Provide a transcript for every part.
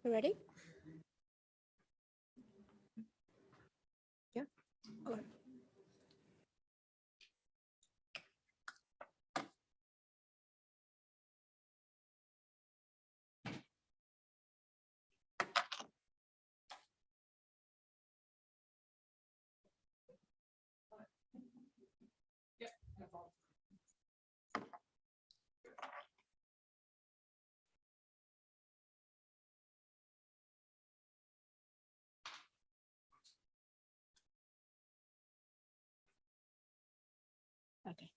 You ready? Yeah. Okay.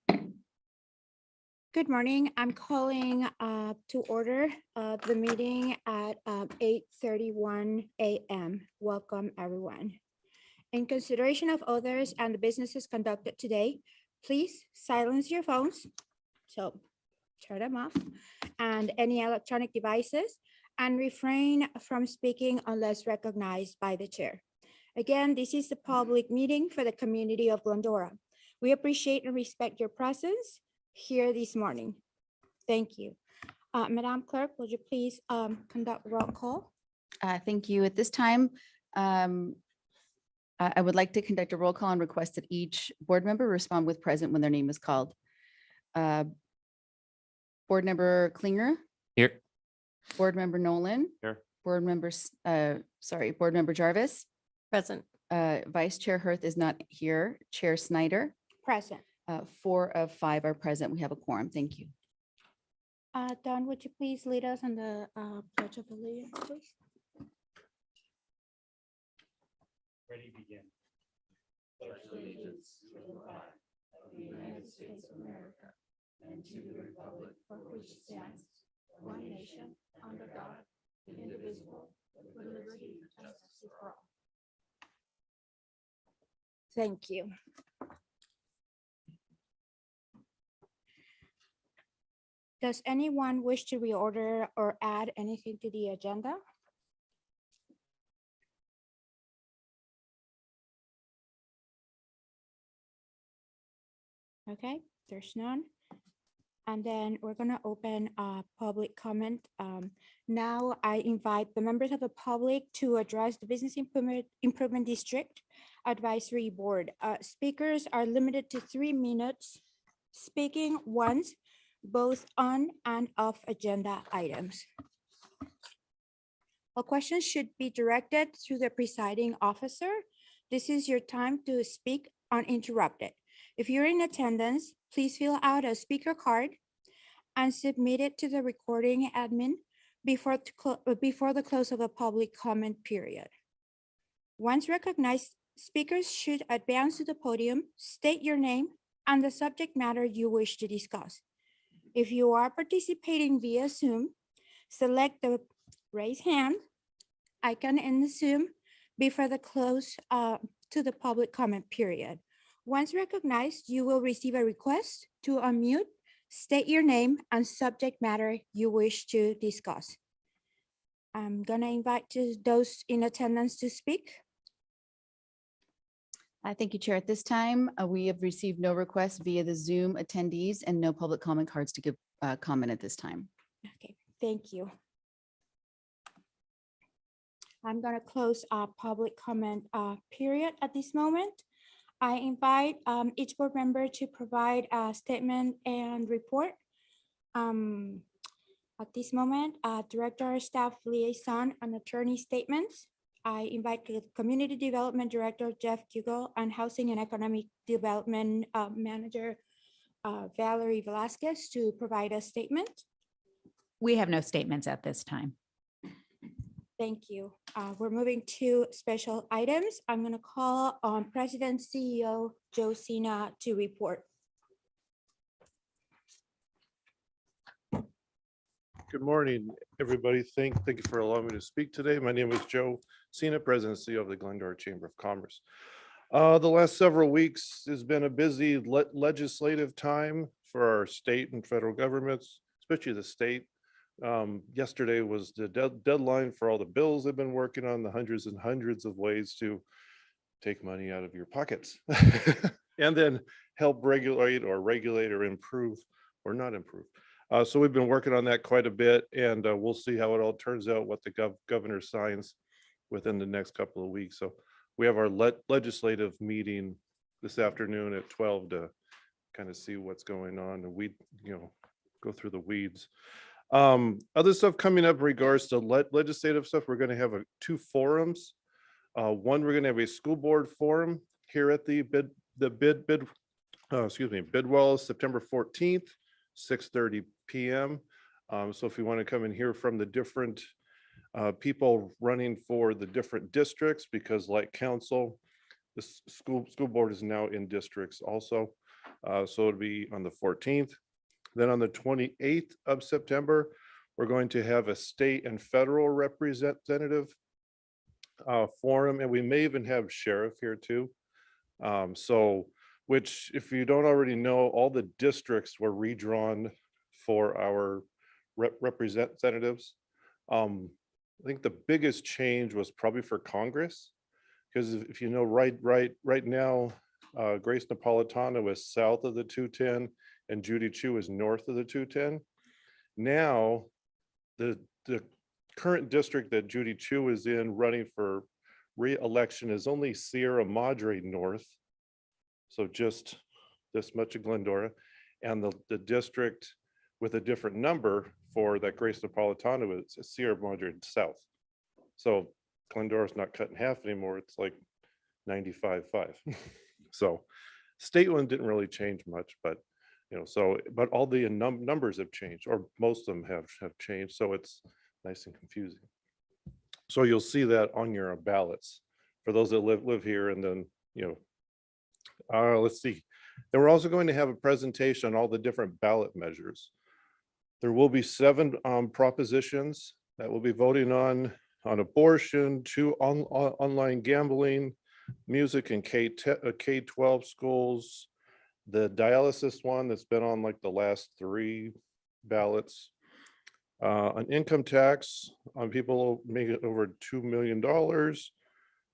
Okay. Good morning. I'm calling to order the meeting at 8:31 a.m. Welcome, everyone. In consideration of others and the businesses conducted today, please silence your phones. So turn them off and any electronic devices and refrain from speaking unless recognized by the chair. Again, this is the public meeting for the community of Glendora. We appreciate and respect your presence here this morning. Thank you. Madam Clerk, would you please conduct roll call? Thank you. At this time, I would like to conduct a roll call and request that each board member respond with present when their name is called. Board Member Klinger, Here. Board Member Nolan. Here. Board Members, Board Member Jarvis. Present. Vice Chair Hirth is not here. Chair Snyder. Present. 4 of 5 are present. We have a quorum. Thank you. Don, would you please lead us on the Pledge of Allegiance, please? Ready, begin. Pledge allegiance to the flag of the United States of America and to the republic for which it stands, one nation, under God, indivisible, with liberty and justice for all. Thank you. Does anyone wish to reorder or add anything to the agenda? Okay, there's none. And then we're gonna open public comment. Now I invite the members of the public to address the Business Improvement District Advisory Board. Speakers are limited to 3 minutes, speaking once, both on and off agenda items. All questions should be directed to the presiding officer. This is your time to speak uninterrupted. If you're in attendance, please fill out a speaker card and submit it to the recording admin before the close of the public comment period. Once recognized, speakers should advance to the podium, state your name and the subject matter you wish to discuss. If you are participating via Zoom, select the raise hand icon in the Zoom before the close to the public comment period. Once recognized, you will receive a request to unmute, state your name and subject matter you wish to discuss. I'm gonna invite those in attendance to speak. Thank you, Chair. At this time, we have received no requests via the Zoom attendees and no public comment cards to give comment at this time. Okay, thank you. I'm gonna close our public comment period at this moment. I invite each board member to provide a statement and report. At this moment, Director, Staff Liaison, and Attorney statements. I invite the Community Development Director, Jeff Kugel, and Housing and Economic Development Manager, Valerie Velasquez, to provide a statement. We have no statements at this time. Thank you. We're moving to special items. I'm going to call on President CEO Joe Cena to report. Good morning, everybody. Thank you for allowing me to speak today. My name is Joe Cena, President and CEO of the Glendora Chamber of Commerce. The last several weeks has been a busy legislative time for our state and federal governments, especially the state. Yesterday was the deadline for all the bills they've been working on, the hundreds and hundreds of ways to take money out of your pockets and then help regulate or improve or not improve So we've been working on that quite a bit, and we'll see how it all turns out, what the governor signs within the next couple of weeks. So we have our legislative meeting this afternoon at 12 to kind of see what's going on, and we, go through the weeds. Other stuff coming up in regards to legislative stuff, we're going to have two forums. One, we're going to have a school board forum here at the Bidwell, September 14th, 6:30 p.m. So if you want to come and hear from the different people running for the different districts, because like council, the school board is now in districts also. So it'll be on the 14th. Then on the 28th of September, we're going to have a state and federal representative forum, and we may even have sheriff here too. Which, if you don't already know, all the districts were redrawn for our representatives. I think the biggest change was probably for Congress, because if you know, right now, Grace Napolitano is south of the 210 and Judy Chu is north of the 210. Now, the current district that Judy Chu is in running for re-election is only Sierra Madre North. So just this much of Glendora, and the district with a different number for that Grace Napolitano is Sierra Madre South. So Glendora's not cut in half anymore. It's like 95-5. So state one didn't really change much, but but all the numbers have changed, or most of them have changed. So it's nice and confusing. So you'll see that on your ballots for those that live here. And then, let's see. Then we're also going to have a presentation on all the different ballot measures. There will be 7 propositions that we'll be voting on abortion, 2 online gambling, music and K-12 schools, the dialysis one that's been on like the last 3 ballots, an income tax on people making over $2 million,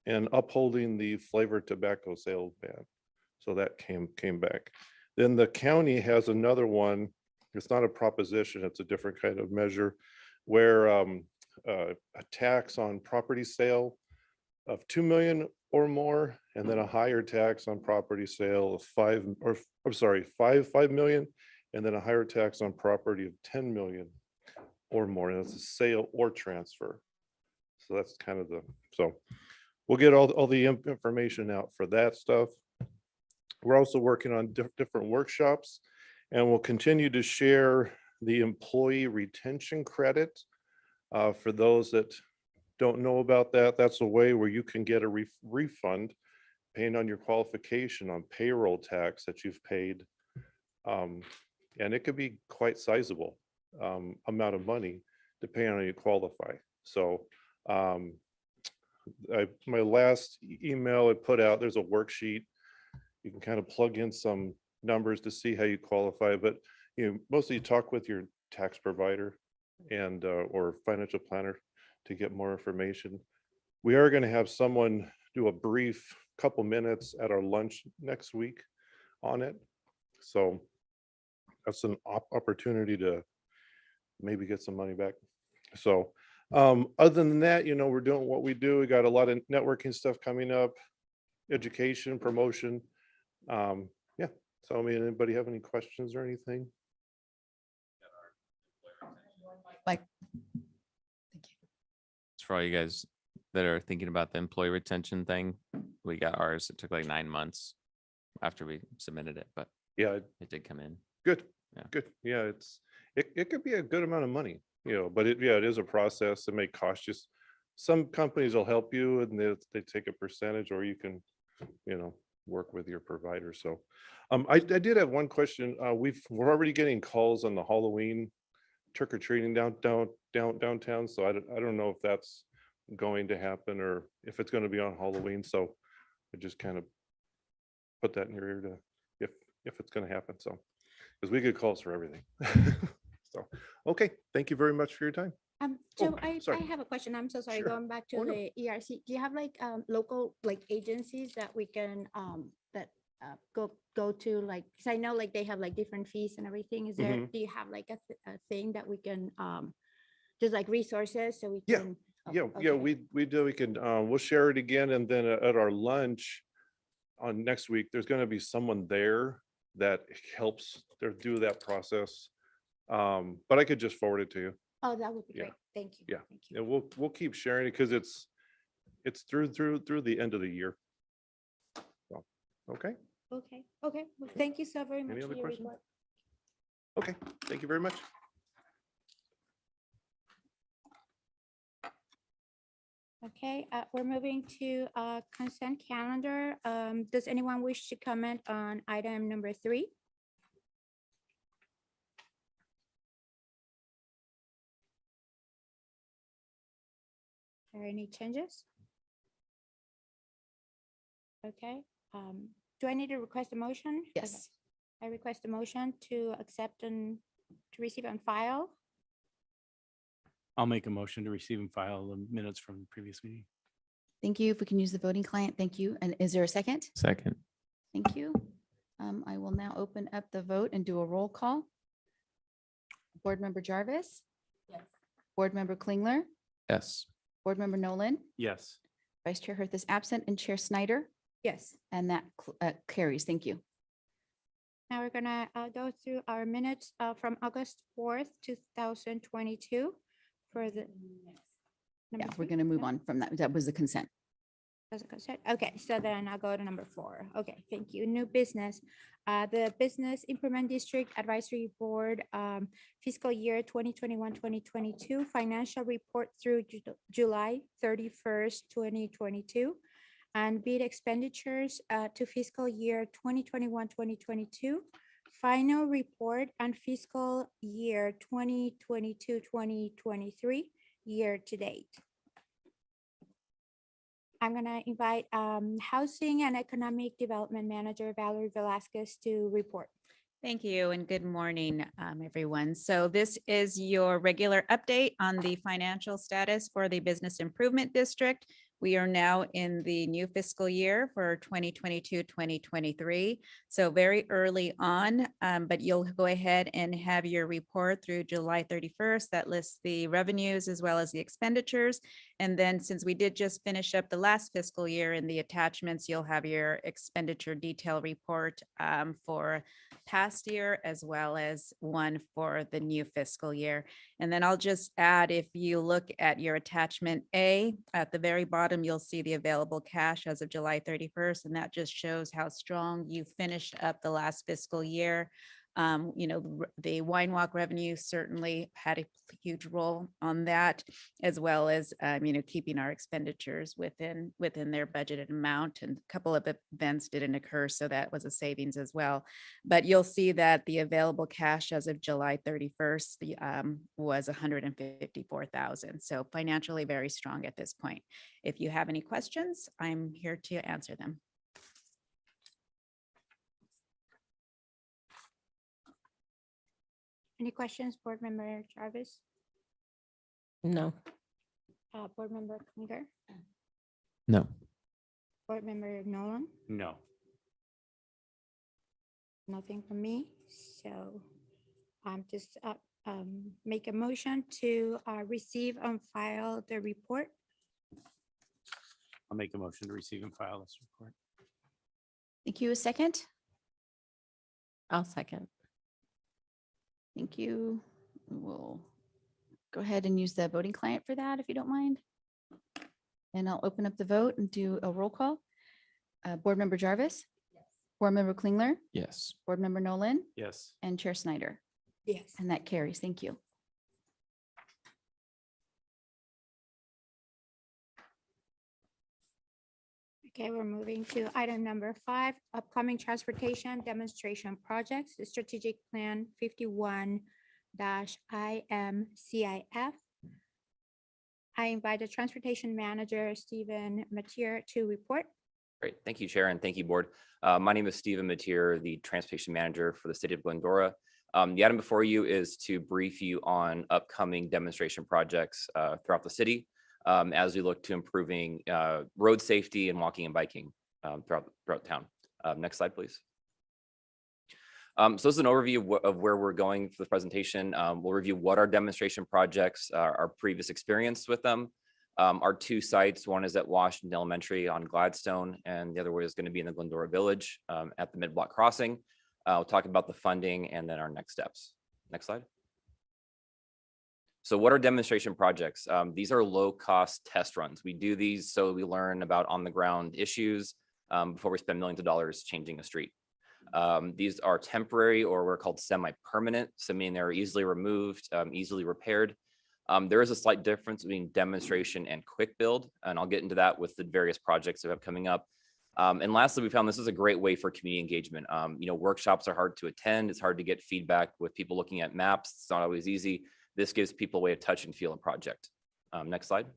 and upholding the flavored tobacco sales ban. So that came back. Then the county has another one. It's not a proposition, it's a different kind of measure, where a tax on property sale of 2 million or more, and then a higher tax on property sale of 5 million, and then a higher tax on property of 10 million or more. And that's a sale or transfer. So that's kind of so we'll get all the information out for that stuff. We're also working on different workshops, and we'll continue to share the employee retention credit. For those that don't know about that, that's a way where you can get a refund paying on your qualification on payroll tax that you've paid. And it could be quite sizable amount of money depending on how you qualify. So my last email I put out, there's a worksheet. You can kind of plug in some numbers to see how you qualify, but mostly talk with your tax provider and or financial planner to get more information. We are going to have someone do a brief couple minutes at our lunch next week on it. So that's an opportunity to maybe get some money back. So other than that, we're doing what we do. We got a lot of networking stuff coming up, education, promotion. Yeah. So, anybody have any questions or anything? Like, It's for all you guys that are thinking about the employee retention thing. We got ours. It took like 9 months after we submitted it, but Yeah, it did come in. good. Yeah. Good. Yeah, it could be a good amount of money, but it is a process. It may cost you. Some companies will help you and they take a percentage, or you can, work with your provider. So I did have one question. We're already getting calls on the Halloween trick or treating downtown. So I don't know if that's going to happen or if it's going to be on Halloween. So I just kind of put that in your ear to if it's going to happen. So because we get calls for everything. So okay, thank you very much for your time. So Oh, I sorry. have a question. I'm so sorry. Sure. Going back to Oh, no. the ERC, do you have like local like agencies that we can that go to like, because I know like they have like different fees and everything. Is there, Mhm. do you have like a thing that we can, just like resources so we Yeah, can? oh, Yeah, okay. we do, we can, we'll share it again, and then at our lunch on next week, there's gonna be someone there that helps do that process. But I could just forward it to you. Oh, that would be Yeah. great. Thank you. Yeah. Thank you. And we'll keep sharing it because it's through the end of the year. So, okay, Okay, okay. Well, thank you so very much. Any for other your questions? report. okay, thank you very much. Okay, we're moving to consent calendar. Does anyone wish to comment on item number 3? Are there any changes? Okay, do I need to request a motion? Okay. Yes. I request a motion to accept and to receive and file. I'll make a motion to receive and file the minutes from the previous meeting. Thank you. If we can use the voting client, thank you. And is there a second? Second. Thank you. I will now open up the vote and do a roll call. Board Member Jarvis? Yes. Board Member Klingler? Yes. Board Member Nolan? Yes. Vice Chair Hirth is absent and Chair Snyder, Yes. and that carries. Thank you. Now we're gonna go through our minutes from August 4th, 2022 for the. Yeah, number we're 3? going to move Yeah. on from that. That was the consent. As a consent. Okay, so then I'll go to number 4. Okay, thank you. New business. The Business Improvement District Advisory Board fiscal year 2021-2022 financial report through July 31st, 2022. And bid expenditures to fiscal year 2021-2022. Final report and fiscal year 2022-2023 year to date. I'm gonna invite Housing and Economic Development Manager Valerie Velasquez to report. Thank you and good morning, everyone. So this is your regular update on the financial status for the Business Improvement District. We are now in the new fiscal year for 2022-2023. So very early on, but you'll go ahead and have your report through July 31st that lists the revenues as well as the expenditures. And then since we did just finish up the last fiscal year in the attachments, you'll have your expenditure detail report for past year as well as one for the new fiscal year. And then I'll just add, if you look at your attachment A, at the very bottom, you'll see the available cash as of July 31st, and that just shows how strong you finished up the last fiscal year. The Wine Walk revenue certainly had a huge role on that, as well as, keeping our expenditures within their budgeted amount. And a couple of events didn't occur, so that was a savings as well. But you'll see that the available cash as of July 31st was 154,000. So financially very strong at this point. If you have any questions, I'm here to answer them. Any questions, Board Member Jarvis? No. Board Member Klinger? No. Board Member Nolan? No. Nothing from me, so I'm just make a motion to receive and file the report. I'll make a motion to receive and file this report. Thank you. A second. I'll second. Thank you. We'll go ahead and use the voting client for that, if you don't mind. And I'll open up the vote and do a roll call. Board Member Jarvis? Yes. Board Member Klingler? Yes. Board Member Nolan? Yes. And Chair Snyder? Yes. And that carries. Thank you. Okay, we're moving to item number 5, upcoming transportation demonstration projects, the strategic plan 51-IMCIF. I invite the transportation manager, Stephen Matier, to report. Great. Thank you, Chair, and thank you, Board. My name is Stephen Matier, the Transportation Manager for the City of Glendora. The item before you is to brief you on upcoming demonstration projects throughout the city as we look to improving road safety and walking and biking throughout town. Next slide, please. So this is an overview of where we're going for the presentation. We'll review what our demonstration projects, our previous experience with them. Our two sites, one is at Washington Elementary on Gladstone, and the other one is going to be in the Glendora Village at the mid-block crossing. We'll talk about the funding and then our next steps. Next slide. So what are demonstration projects? These are low-cost test runs. We do these so we learn about on-the-ground issues before we spend millions of dollars changing a street. These are temporary, or we're called semi-permanent, so meaning they're easily removed, easily repaired. There is a slight difference between demonstration and quick build, and I'll get into that with the various projects that we have coming up. And lastly, we found this is a great way for community engagement. Workshops are hard to attend. It's hard to get feedback with people looking at maps. It's not always easy. This gives people a way to touch and feel a project. Next slide.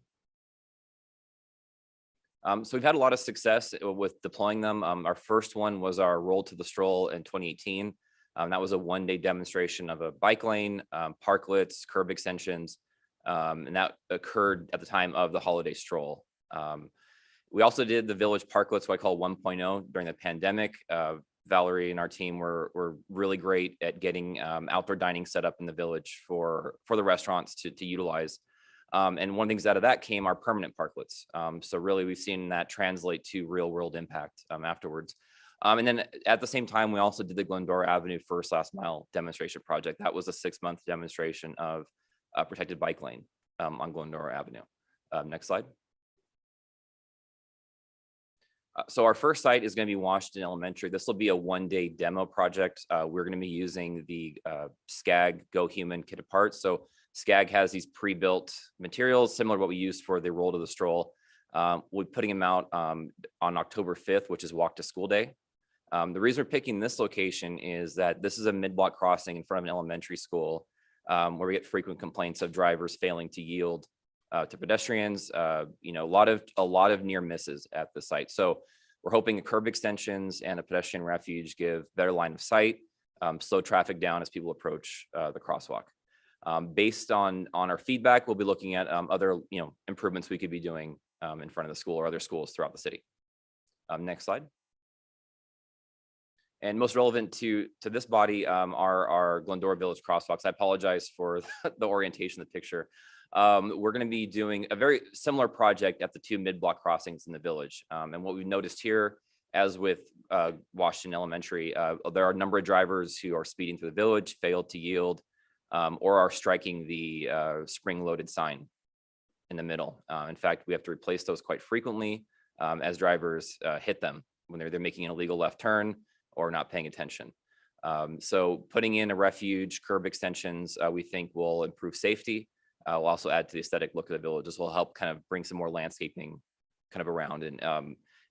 So we've had a lot of success with deploying them. Our first one was our Roll to the Stroll in 2018. That was a one-day demonstration of a bike lane, parklets, curb extensions, and that occurred at the time of the holiday stroll. We also did the village parklets, what I call 1.0 during the pandemic. Valerie and our team were really great at getting outdoor dining set up in the village for the restaurants to utilize. And one of the things out of that came our permanent parklets. So really we've seen that translate to real world impact afterwards. And then at the same time, we also did the Glendora Avenue First Last Mile demonstration project. That was a 6-month demonstration of a protected bike lane on Glendora Avenue. Next slide. So our first site is going to be Washington Elementary. This will be a one-day demo project. We're going to be using the SCAG Go Human kit of parts. So SCAG has these pre-built materials similar to what we used for the Roll to the Stroll. We'll be putting them out on October 5th, which is Walk to School Day. The reason we're picking this location is that this is a mid-block crossing in front of an elementary school where we get frequent complaints of drivers failing to yield to pedestrians. A lot of near misses at the site. So we're hoping the curb extensions and a pedestrian refuge give better line of sight, slow traffic down as people approach the crosswalk. Based on our feedback, we'll be looking at other improvements we could be doing in front of the school or other schools throughout the city. Next slide. And most relevant to this body are our Glendora Village crosswalks. I apologize for the orientation of the picture. We're going to be doing a very similar project at the 2 mid-block crossings in the village. And what we've noticed here, as with Washington Elementary, there are a number of drivers who are speeding through the village, failed to yield, or are striking the spring-loaded sign in the middle. In fact, we have to replace those quite frequently as drivers hit them when they're making an illegal left turn or not paying attention. So putting in a refuge, curb extensions, we think will improve safety. Will also add to the aesthetic look of the village. This will help kind of bring some more landscaping kind of around. And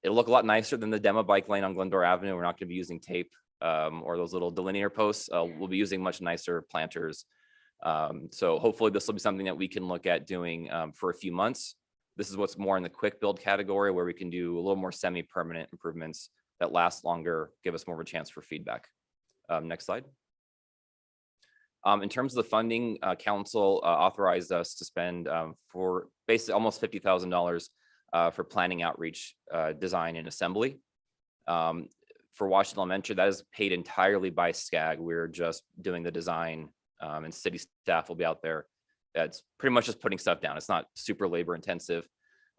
it'll look a lot nicer than the demo bike lane on Glendora Avenue. We're not going to be using tape or those little delineator posts. We'll be using much nicer planters. So hopefully this will be something that we can look at doing for a few months. This is what's more in the quick build category, where we can do a little more semi-permanent improvements that last longer, give us more of a chance for feedback. Next slide. In terms of the funding, council authorized us to spend for basically almost $50,000 for planning, outreach, design, and assembly. For Washington Elementary, that is paid entirely by SCAG. We're just doing the design, and city staff will be out there. It's pretty much just putting stuff down. It's not super labor intensive.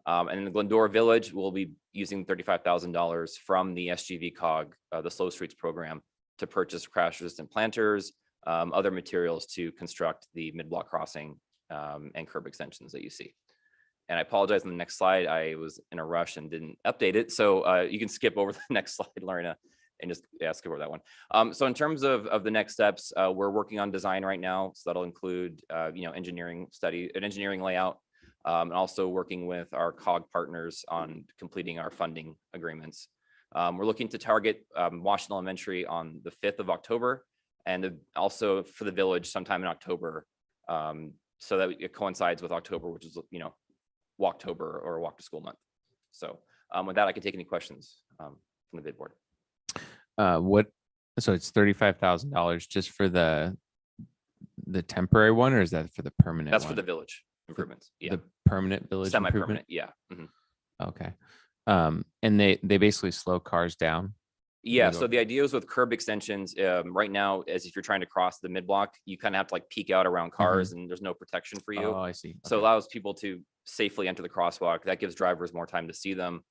And in the Glendora Village, we'll be using $35,000 from the SGV COG, the Slow Streets program, to purchase crash resistant planters, other materials to construct the mid-block crossing and curb extensions that you see. And I apologize on the next slide. I was in a rush and didn't update it. So you can skip over the next slide, Lorena, and just skip over that one. So in terms of the next steps, we're working on design right now. So that'll include, engineering study, an engineering layout, and also working with our COG partners on completing our funding agreements. We're looking to target Washington Elementary on the 5th of October, and also for the village sometime in October, so that it coincides with October, which is, Walktober or Walk to School month. So with that, I can take any questions from the bid board. So it's $35,000 just for the temporary one, or is that for the permanent? That's one? for the village improvements. Yeah, The permanent village semi-permanent. improvement? Yeah. Mhm. Okay. And they basically slow cars down. Yeah, go so over- the idea is with curb extensions, right now, as if you're trying to cross the mid block, you kind of have to like peek out around cars and there's no protection for you. Oh, I see. So it Okay. allows people to safely enter the crosswalk. That gives drivers more time to see them.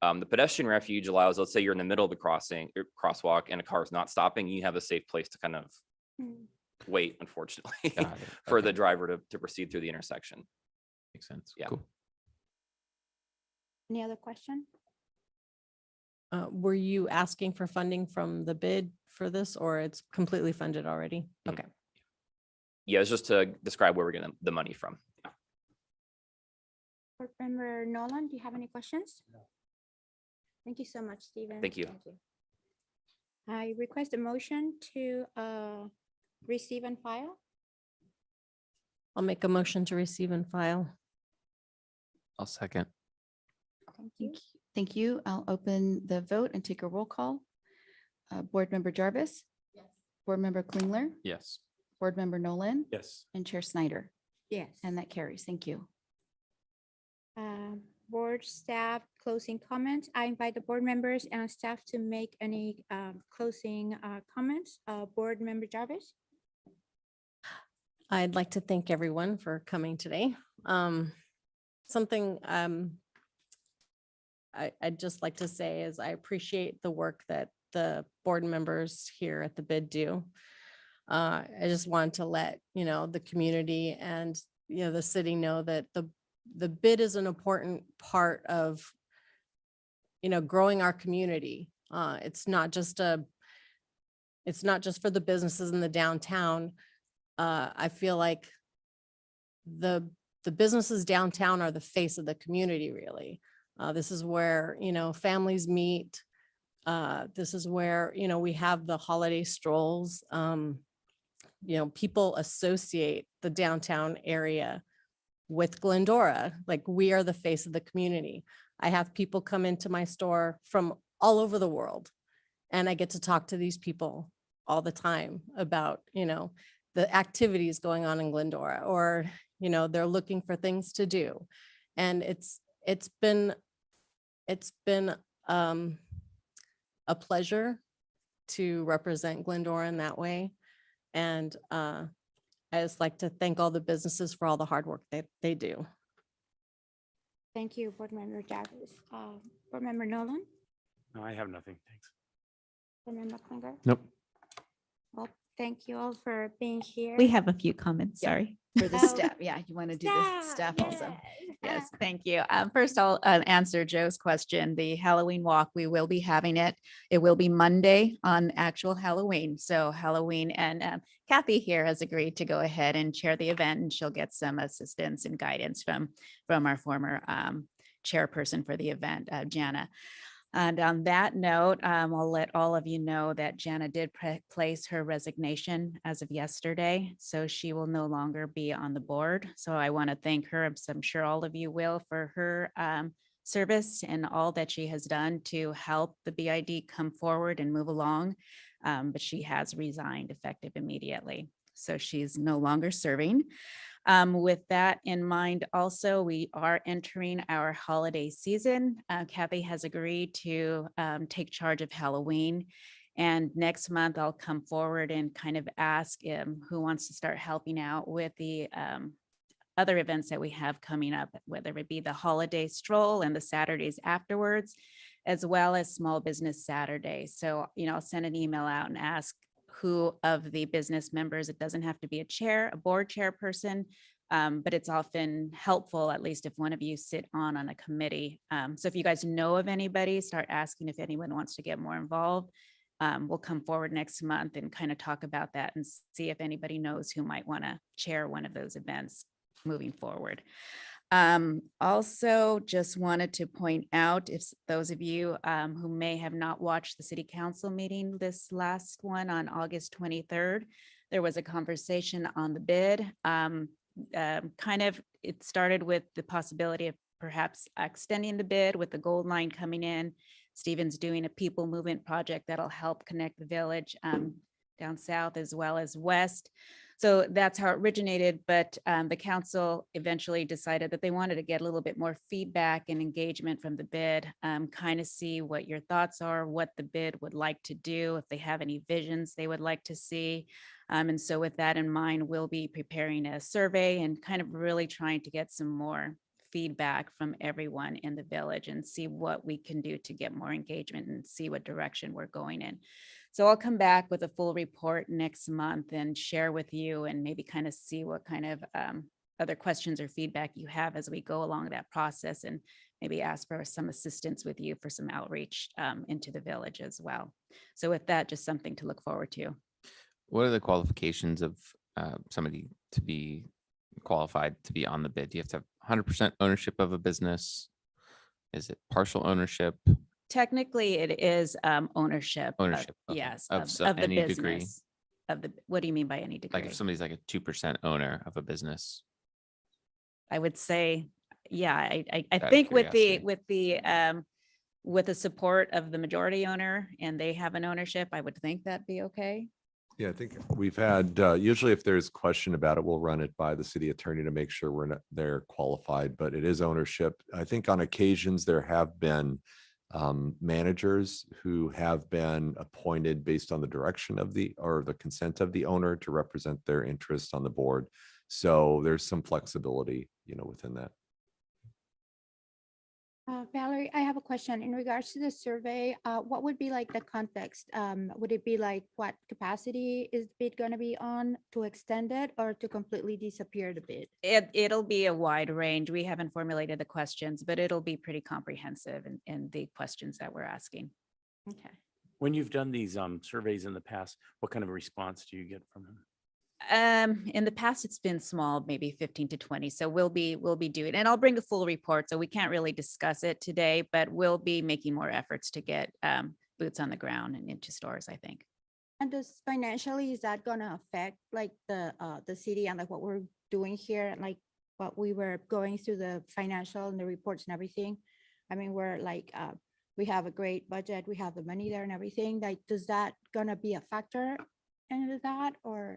The pedestrian refuge allows, let's say you're in the middle of the crosswalk and a car is not stopping, you have a safe place to kind of Mm. wait, unfortunately, Got it. for the Okay. driver to proceed through the intersection. Makes sense. Yeah. Cool. Any other question? Were you asking for funding from the bid for this, or it's completely funded already? Mm. Okay. Yeah, it's just to describe where we're getting the money from. Yeah. Board Member Nolan, do you have any questions? Thank you so much, Stephen. Thank you. I request a motion to receive and file. I'll make a motion to receive and file. I'll second. Thank you. Thank you. I'll open the vote and take a roll call. Board Member Jarvis? Yes. Board Member Klingler? Yes. Board Member Nolan? Yes. And Chair Snyder? Yes. And that carries. Thank you. Board staff closing comments. I invite the board members and staff to make any closing comments. Board Member Jarvis? I'd like to thank everyone for coming today. Something I'd just like to say is I appreciate the work that the board members here at the bid do. I just want to let, the community and, the city know that the bid is an important part of, growing our community. It's not just for the businesses in the downtown. I feel like the businesses downtown are the face of the community, really. This is where, families meet. This is where, we have the holiday strolls. People associate the downtown area with Glendora, like we are the face of the community. I have people come into my store from all over the world, and I get to talk to these people all the time about, the activities going on in Glendora, or, they're looking for things to do. And it's been a pleasure to represent Glendora in that way. And I just like to thank all the businesses for all the hard work that they do. Thank you, Board Member Jarvis. Board Member Nolan? No, I have nothing. Thanks. Board Member Klinger? Nope. Well, thank you all for being here. We have a few comments, Yeah. sorry. For the Oh. staff, yeah, you want to do the staff also. yes. Yes, thank you. First, I'll answer Joe's question. The Halloween walk, we will be having it. It will be Monday on actual Halloween. So Halloween, and Kathy here has agreed to go ahead and chair the event, and she'll get some assistance and guidance from our former chairperson for the event, Jana. And on that note, I'll let all of you know that Jana did place her resignation as of yesterday, so she will no longer be on the board. So I want to thank her, as I'm sure all of you will, for her service and all that she has done to help the BID come forward and move along. But she has resigned effective immediately, so she's no longer serving. With that in mind, also, we are entering our holiday season. Kathy has agreed to take charge of Halloween. And next month, I'll come forward and kind of ask who wants to start helping out with the other events that we have coming up, whether it be the holiday stroll and the Saturdays afterwards, as well as Small Business Saturday. So, I'll send an email out and ask who of the business members, it doesn't have to be a board chairperson, but it's often helpful, at least if one of you sit on a committee. So if you guys know of anybody, start asking if anyone wants to get more involved. We'll come forward next month and kind of talk about that and see if anybody knows who might want to chair one of those events moving forward. Also, just wanted to point out, if those of you who may have not watched the city council meeting, this last one on August 23rd, there was a conversation on the bid. It started with the possibility of perhaps extending the bid with the Gold Line coming in. Stephen's doing a people movement project that'll help connect the village down south as well as west. So that's how it originated, but the council eventually decided that they wanted to get a little bit more feedback and engagement from the bid, kind of see what your thoughts are, what the bid would like to do, if they have any visions they would like to see. And so with that in mind, we'll be preparing a survey and kind of really trying to get some more feedback from everyone in the village and see what we can do to get more engagement and see what direction we're going in. So I'll come back with a full report next month and share with you and maybe kind of see what kind of other questions or feedback you have as we go along that process, and maybe ask for some assistance with you for some outreach into the village as well. So with that, just something to look forward to. What are the qualifications of somebody to be qualified to be on the bid? Do you have to have 100% ownership of a business? Is it partial ownership? Technically, it is ownership. Ownership, okay. Yes, Of of so- the any degree? business. Of the, what do you mean by any degree? Like if somebody's like a 2% owner of a business? I would say, yeah, I Out of think with the support of the majority owner and they have an ownership, I would think that'd be okay. Yeah, I think we've had, usually if there's question about it, we'll run it by the city attorney to make sure they're qualified, but it is ownership. I think on occasions there have been managers who have been appointed based on the direction of or the consent of the owner to represent their interests on the board. So there's some flexibility, within that. Valerie, I have a question in regards to the survey. What would be like the context? Would it be like what capacity is the bid going to be on to extend it or to completely disappear the bid? It'll be a wide range. We haven't formulated the questions, but it'll be pretty comprehensive in the questions that we're asking. Okay. When you've done these surveys in the past, what kind of a response do you get from them? In the past, it's been small, maybe 15 to 20. So we'll be doing, and I'll bring a full report. So we can't really discuss it today, but we'll be making more efforts to get boots on the ground and into stores, I think. And does financially, is that gonna affect like the city and like what we're doing here and like what we were going through the financial and the reports and everything? I mean, we're like, we have a great budget, we have the money there and everything. Like, does that gonna be a factor into that or?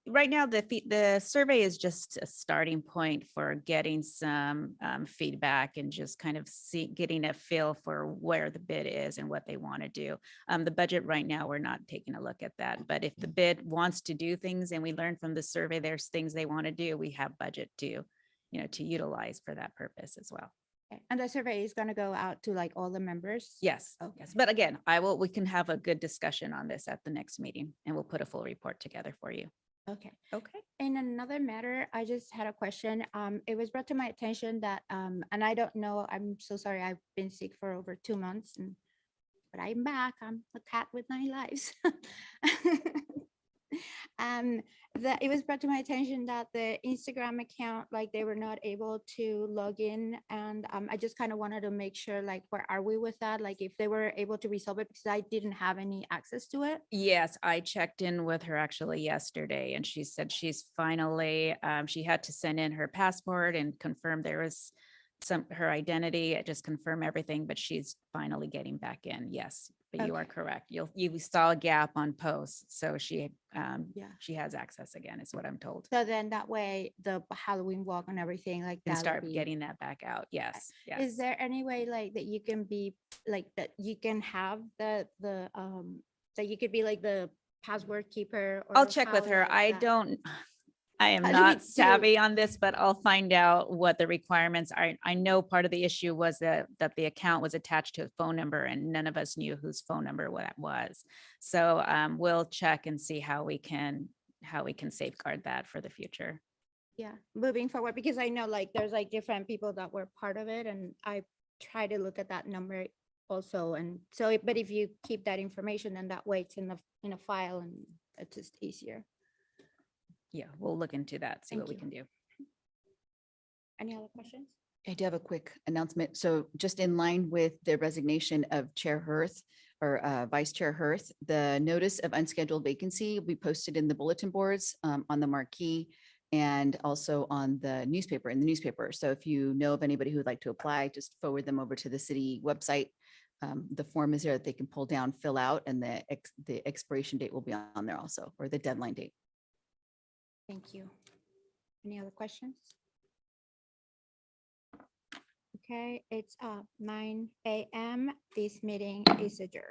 Right now, the survey is just a starting point for getting some feedback and just kind of getting a feel for where the bid is and what they want to do. The budget right now, we're not taking a look at that, but if the bid wants to do things and we learn from the survey, there's things they want to do, we have budget to utilize for that purpose as well. Okay. And the survey is gonna go out to like all the members? Yes, Okay. yes. But again, we can have a good discussion on this at the next meeting and we'll put a full report together for you. Okay. Okay. In another matter, I just had a question. It was brought to my attention that, and I don't know, I'm so sorry, I've been sick for over 2 months but I'm back. I'm a cat with 9 lives. That it was brought to my attention that the Instagram account, like they were not able to log in. And I just kind of wanted to make sure, like, where are we with that? Like if they were able to resolve it because I didn't have any access to it. Yes, I checked in with her actually yesterday and she said she's finally, she had to send in her passport and confirm there was her identity, just confirm everything, but she's finally getting back in. Yes, but you are Okay. correct. You saw a gap on posts. So she has access again, is what I'm told. So then that way the Halloween walk and everything like Can that. start getting that back out. Yes, yes. Is there any way like that you can be like that you can have that you could be like the password keeper? I'll or check with how her. does that- I am How do we not do- savvy on this, but I'll find out what the requirements are. I know part of the issue was that the account was attached to a phone number and none of us knew whose phone number that was. So we'll check and see how we can safeguard that for the future. Yeah, moving forward, because I know like there's like different people that were part of it and I try to look at that number also. And so, but if you keep that information, then that way it's in a file and it's just easier. Yeah, we'll look into that, see Thank what we you. can do. Any other questions? I do have a quick announcement. So just in line with the resignation of Chair Hirth or Vice Chair Hirth, the notice of unscheduled vacancy will be posted in the bulletin boards on the marquee and also on the newspaper, So if you know of anybody who would like to apply, just forward them over to the city website. The form is there that they can pull down, fill out, and the expiration date will be on there also, or the deadline date. Thank you. Any other questions? Okay, it's 9 a.m. This meeting is adjourned.